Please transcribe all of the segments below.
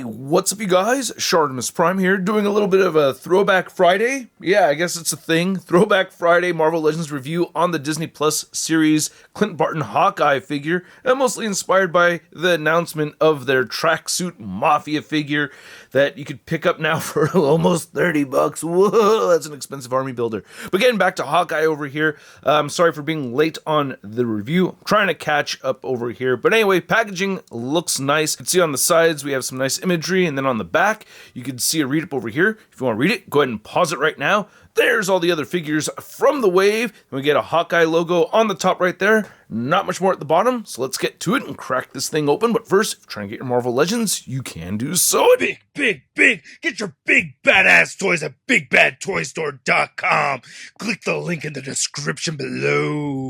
What's up, you guys? ShartimusPrime here, doing a little bit of a Throwback Friday. Yeah, I guess it's a thing. Throwback Friday Marvel Legends review on the Disney Plus series Clint Barton Hawkeye figure, mostly inspired by the announcement of their tracksuit Mafia figure that you could pick up now for almost $30. Whoa, that's an expensive army builder. But getting back to Hawkeye over here, I'm sorry for being late on the review. I'm trying to catch up over here. But anyway, packaging looks nice. You can see on the sides we have some nice imagery, and then on the back you can see a read-up over here. If you want to read it, go ahead and pause it right now. There's all the other figures from the wave. And we get a Hawkeye logo on the top right there. Not much more at the bottom, so let's get to it and crack this thing open. But first, if you're trying to get your Marvel Legends, you can do so. Big! Get your big badass toys at BigBadToyStore.com. Click the link in the description below.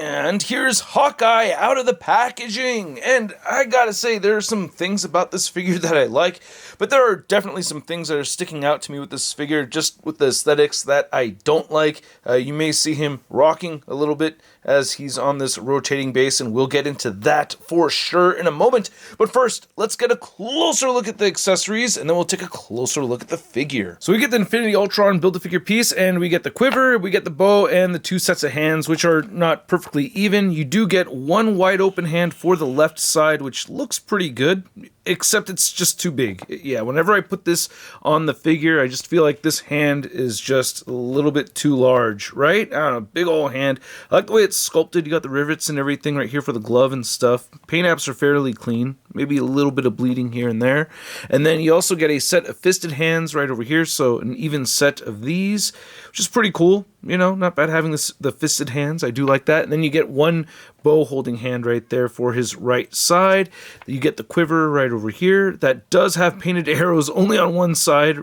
And here's Hawkeye out of the packaging. And I gotta say, there are some things about this figure that I like, but there are definitely some things that are sticking out to me with this figure, just with the aesthetics, that I don't like. You may see him rocking a little bit as he's on this rotating base, and we'll get into that for sure in a moment. But first, let's get a closer look at the accessories, and then we'll take a closer look at the figure. So we get the Infinity Ultron Build-A-Figure piece, and we get the quiver, we get the bow, and the two sets of hands, which are not perfectly even. You do get one wide open hand for the left side, which looks pretty good, except it's just too big. Yeah, whenever I put this on the figure, I just feel like this hand is just a little bit too large, right? I don't know, big old hand. I like the way it's sculpted. You got the rivets and everything right here for the glove and stuff. Paint apps are fairly clean, maybe a little bit of bleeding here and there. And then you also get a set of fisted hands right over here, so an even set of these, which is pretty cool. You know, not bad having the fisted hands. I do like that. And then you get one bow holding hand right there for his right side. You get the quiver right over here. That does have painted arrows only on one side,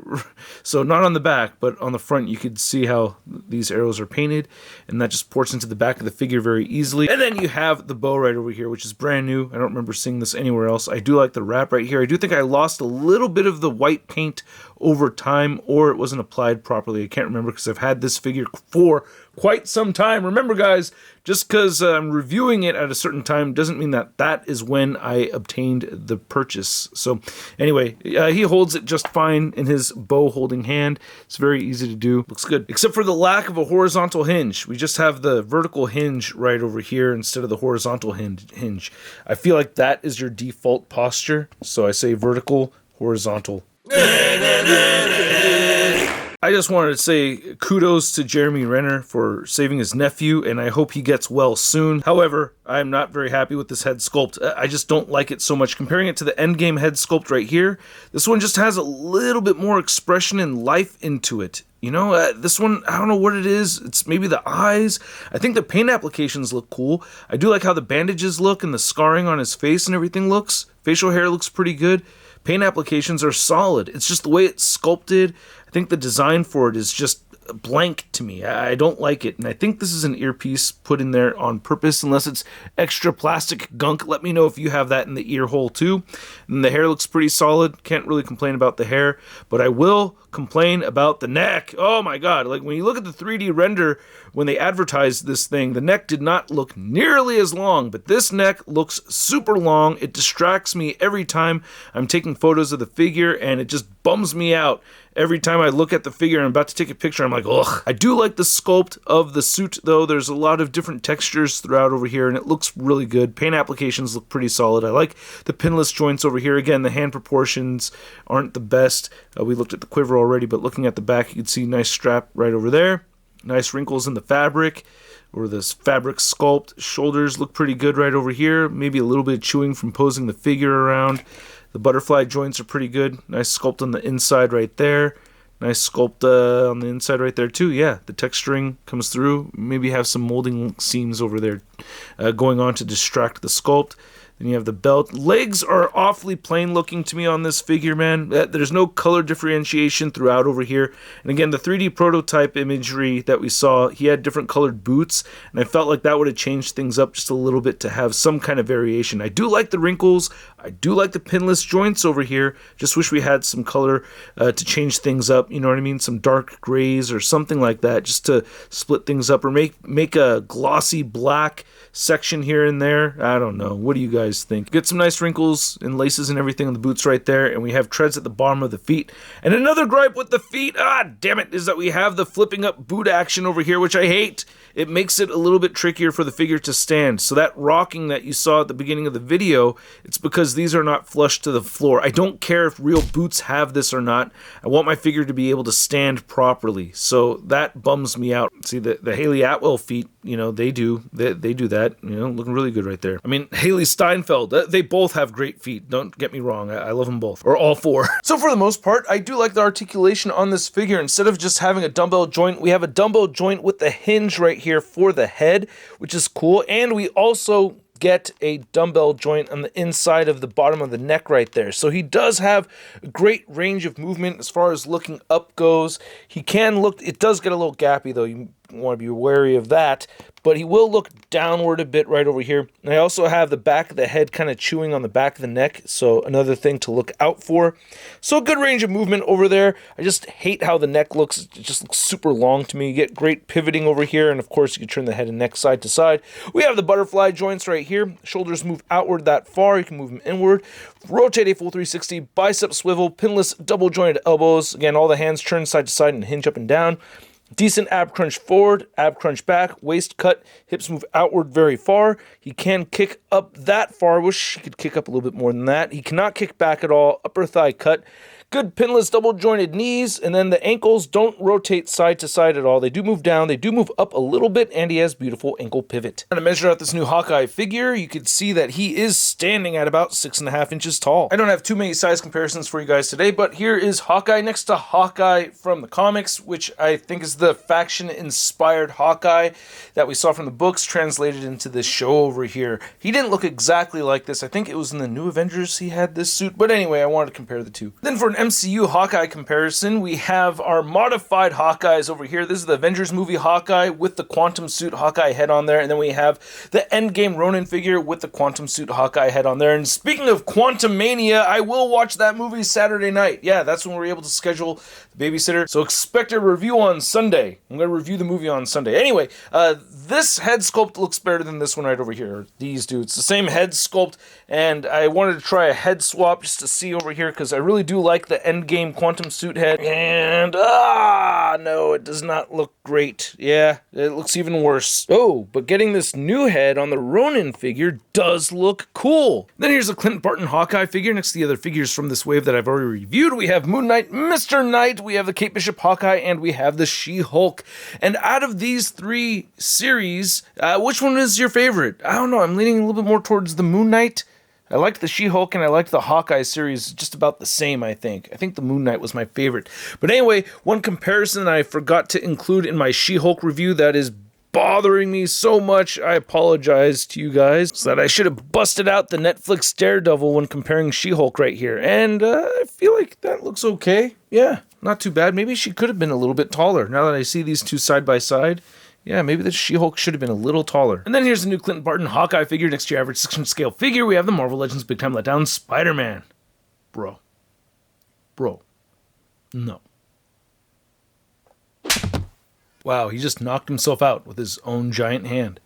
so not on the back, but on the front you could see how these arrows are painted, and that just ports into the back of the figure very easily. And then you have the bow right over here, which is brand new. I don't remember seeing this anywhere else. I do like the wrap right here. I do think I lost a little bit of the white paint over time, or it wasn't applied properly. I can't remember because I've had this figure for quite some time. Remember, guys, just because I'm reviewing it at a certain time doesn't mean that that is when I obtained the purchase. So anyway, he holds it just fine in his bow holding hand. It's very easy to do. Looks good. Except for the lack of a horizontal hinge. We just have the vertical hinge right over here instead of the horizontal hinge. I feel like that is your default posture. So I say vertical, horizontal. I just wanted to say kudos to Jeremy Renner for saving his nephew, and I hope he gets well soon. However, I'm not very happy with this head sculpt. I just don't like it so much. Comparing it to the Endgame head sculpt right here, this one just has a little bit more expression and life into it. You know, this one, I don't know what it is. It's maybe the eyes. I think the paint applications look cool. I do like how the bandages look and the scarring on his face and everything looks. Facial hair looks pretty good. Paint applications are solid. It's just the way it's sculpted. I think the design for it is just blank to me. I don't like it, and I think this is an earpiece put in there on purpose, unless it's extra plastic gunk. Let me know if you have that in the ear hole too. And the hair looks pretty solid. Can't really complain about the hair, but I will complain about the neck. Oh my god, like when you look at the 3D render when they advertised this thing, the neck did not look nearly as long, but this neck looks super long. It distracts me every time I'm taking photos of the figure, and it just bums me out. Every time I look at the figure and I'm about to take a picture, I'm like, ugh. I do like the sculpt of the suit, though. There's a lot of different textures throughout over here, and it looks really good. Paint applications look pretty solid. I like the pinless joints over here. Again, the hand proportions aren't the best. We looked at the quiver already, but looking at the back, you can see nice strap right over there. Nice wrinkles in the fabric, or this fabric sculpt. Shoulders look pretty good right over here. Maybe a little bit of chewing from posing the figure around. The butterfly joints are pretty good. Nice sculpt on the inside right there. Nice sculpt on the inside right there too. Yeah, the texturing comes through. Maybe have some molding seams over there going on to distract the sculpt. Then you have the belt. Legs are awfully plain looking to me on this figure, man. There's no color differentiation throughout over here. And again, the 3D prototype imagery that we saw, he had different colored boots, and I felt like that would have changed things up just a little bit to have some kind of variation. I do like the wrinkles. I do like the pinless joints over here. Just wish we had some color to change things up. You know what I mean? Some dark grays or something like that, just to split things up, or make a glossy black section here and there. I don't know. What do you guys guys think. Get some nice wrinkles and laces and everything on the boots right there, and we have treads at the bottom of the feet. And another gripe with the feet, damn it, is that we have the flipping up boot action over here, which I hate. It makes it a little bit trickier for the figure to stand. So that rocking that you saw at the beginning of the video, it's because these are not flush to the floor. I don't care if real boots have this or not. I want my figure to be able to stand properly. So that bums me out. See, the Haley Atwell feet, you know, they do that, you know, looking really good right there. I mean, Haley Steinfeld, they both have great feet. Don't get me wrong. I love them both, or all four. So for the most part, I do like the articulation on this figure. Instead of just having a dumbbell joint, we have a dumbbell joint with the hinge right here for the head, which is cool. And we also get a dumbbell joint on the inside of the bottom of the neck right there. So he does have a great range of movement as far as looking up goes. He can look, it does get a little gappy though. You want to be wary of that, but he will look downward a bit right over here. And I also have the back of the head kind of chewing on the back of the neck, so another thing to look out for. So a good range of movement over there. I just hate how the neck looks. It just looks super long to me. You get great pivoting over here, and of course you can turn the head and neck side to side. We have the butterfly joints right here. Shoulders move outward that far. You can move them inward. Rotate a full 360, bicep swivel, pinless double jointed elbows. Again, all the hands turn side to side and hinge up and down. Decent ab crunch forward, ab crunch back, waist cut, hips move outward very far. He can kick up that far. I wish he could kick up a little bit more than that. He cannot kick back at all. Upper thigh cut. Good pinless double jointed knees, and then the ankles don't rotate side to side at all. They do move down, they do move up a little bit, and he has beautiful ankle pivot. To measure out this new Hawkeye figure, you can see that he is standing at about 6.5 inches tall. I don't have too many size comparisons for you guys today, but here is Hawkeye next to Hawkeye from the comics, which I think is the faction-inspired Hawkeye that we saw from the books translated into this show over here. He didn't look exactly like this. I think it was in the New Avengers he had this suit, but anyway, I wanted to compare the two. Then for an MCU Hawkeye comparison, we have our modified Hawkeyes over here. This is the Avengers movie Hawkeye with the Quantum Suit Hawkeye head on there, and then we have the Endgame Ronin figure with the Quantum Suit Hawkeye head on there. And speaking of Quantum Mania, I will watch that movie Saturday night. Yeah, that's when we're able to schedule the babysitter. So expect a review on Sunday. I'm going to review the movie on Sunday. Anyway, this head sculpt looks better than this one right over here. These dudes, the same head sculpt, and I wanted to try a head swap just to see over here because I really do like the Endgame Quantum Suit head. And, no, it does not look great. Yeah, it looks even worse. Oh, but getting this new head on the Ronin figure does look cool. Then here's a Clint Barton Hawkeye figure next to the other figures from this wave that I've already reviewed. We have Moon Knight, Mr. Knight, we have the Kate Bishop Hawkeye, and we have the She-Hulk. And out of these three series, which one is your favorite? I don't know, I'm leaning a little bit more towards the Moon Knight. I liked the She-Hulk and I liked the Hawkeye series just about the same, I think. I think the Moon Knight was my favorite. But anyway, one comparison I forgot to include in my She-Hulk review that is bothering me so much, I apologize to you guys, so that I should have busted out the Netflix Daredevil when comparing She-Hulk right here. And I feel like that looks okay. Yeah, not too bad. Maybe she could have been a little bit taller now that I see these two side by side. Yeah, maybe the She-Hulk should have been a little taller. And then here's the new Clint Barton Hawkeye figure next to your average 6-inch scale figure. We have the Marvel Legends Big Time Letdown Spider-Man. Bro. No. Wow, he just knocked himself out with his own giant hand.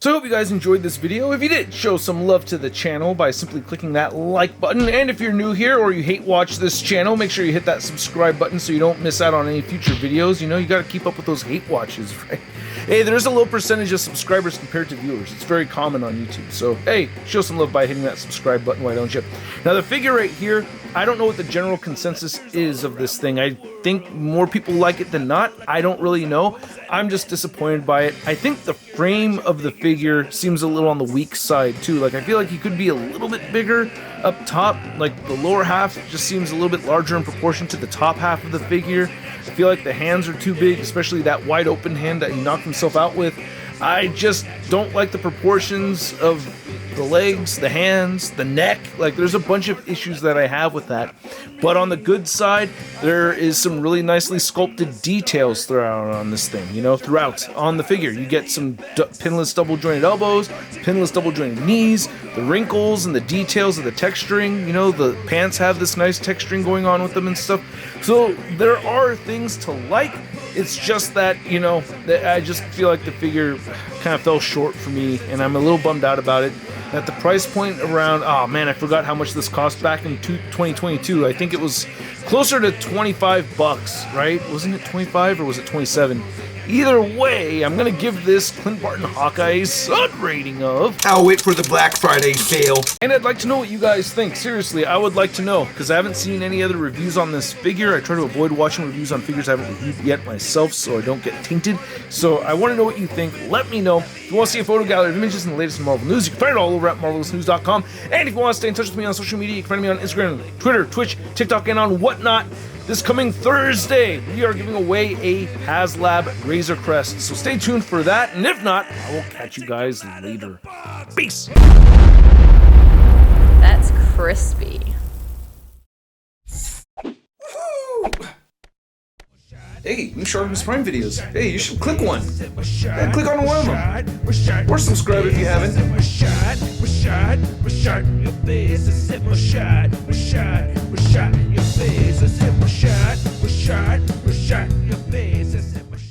So I hope you guys enjoyed this video. If you did, show some love to the channel by simply clicking that like button. And if you're new here or you hate watch this channel, make sure you hit that subscribe button so you don't miss out on any future videos. You know, you gotta keep up with those hate watches, right? Hey, there's a low percentage of subscribers compared to viewers. It's very common on YouTube. So, hey, show some love by hitting that subscribe button, why don't you? Now, the figure right here, I don't know what the general consensus is of this thing. I think more people like it than not. I don't really know. I'm just disappointed by it. I think the frame of the figure seems a little on the weak side, too. Like, I feel like he could be a little bit bigger up top. Like, the lower half just seems a little bit larger in proportion to the top half of the figure. I feel like the hands are too big, especially that wide open hand that he knocked himself out with. I just don't like the proportions of the legs, the hands, the neck. Like, there's a bunch of issues that I have with that. But on the good side, there is some really nicely sculpted details throughout on this thing, you know, throughout on the figure. You get some pinless double jointed elbows, pinless double jointed knees, the wrinkles and the details of the texturing. You know, the pants have this nice texturing going on with them and stuff. So there are things to like. It's just that, you know, I just feel like the figure kind of fell short for me, and I'm a little bummed out about it. At the price point around, oh man, I forgot how much this cost back in 2022. I think it was closer to 25 bucks, right? Wasn't it 25 or was it 27? Either way, I'm gonna give this Clint Barton Hawkeye a sud rating of... I'll wait for the Black Friday sale. And I'd like to know what you guys think. Seriously, I would like to know, because I haven't seen any other reviews on this figure. I try to avoid watching reviews on figures I haven't reviewed yet myself, so I don't get tainted. So I want to know what you think. Let me know. If you want to see a photo gallery of images and the latest in Marvel news, you can find it all over at marvelousnews.com. And if you want to stay in touch with me on social media, you can find me on Instagram, Twitter, Twitch, TikTok, and on whatnot. This coming Thursday, we are giving away a HasLab Razor Crest, so stay tuned for that, and if not, I will catch you guys later. Peace! That's crispy. Hey, new ShartimusPrime videos. Hey, you should click one. Yeah, click on one of them. Or subscribe if you haven't.